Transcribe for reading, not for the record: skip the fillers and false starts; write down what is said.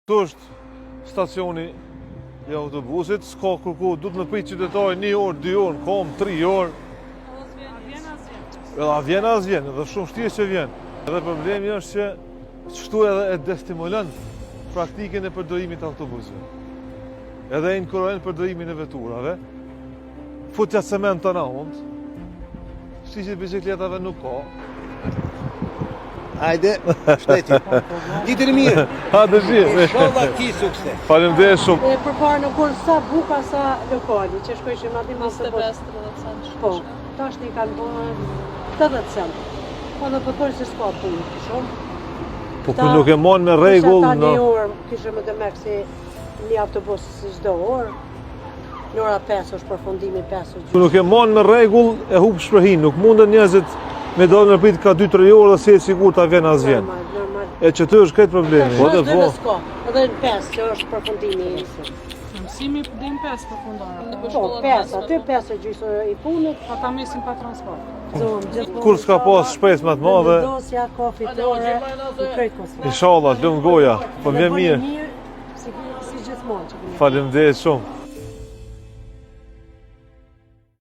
Këtu është stacioni i autobusit, s'ka kërku, du të më prit qytetari 1 orë, 2 orë, kom 3 orë. Edhe vjen as vjen, edhe shumë shtirë që vjen. Edhe problemi është që qështu edhe e destimulon praktikën e përdorimit të autobusëve. Edhe e inkurajnë përdorimin e veturave. Futja cement të naund, shtiqit bicikletave nuk ka. Hajde, shteti. Ditën e mirë. Ha, dëshirë. Inshallah ti sukses. Faleminderit shumë. Përpara në kur sa buka sa lokali, që shkojshim aty më së bërë. 25-30 cent. Po, tash një kanë bërë 80 cent. Po në përpër se s'ka punë, shumë. Po ku nuk e mon me rregull, Ta no. një orë, kishë më të mekë si një autobus si çdo orë. Në ora 5 është përfundimi 5 Ku gjysmë. nuk e mon me rregull, e hub shprehin, nuk mundën njerëzit me dalë në prit ka 2-3 orë dhe si e sigur ta vjen as vjen. Normal, normal. E që të është këtë problemi. Po Edhe dhe po. s'ka, edhe në 5 që është përfundimi. Mësimi din 5 përfundore. Po, 5, aty 5 e gjysmë i punët. Ata mesin pa transport. Zonë, gjithmonë. Kur s'ka pas shpresë më të madhe, Vendosja, kofitore, në krejt kosme. inshallah, lëmë goja, po vjen mirë. Si gjithmonë që kemi. Faleminderit shumë.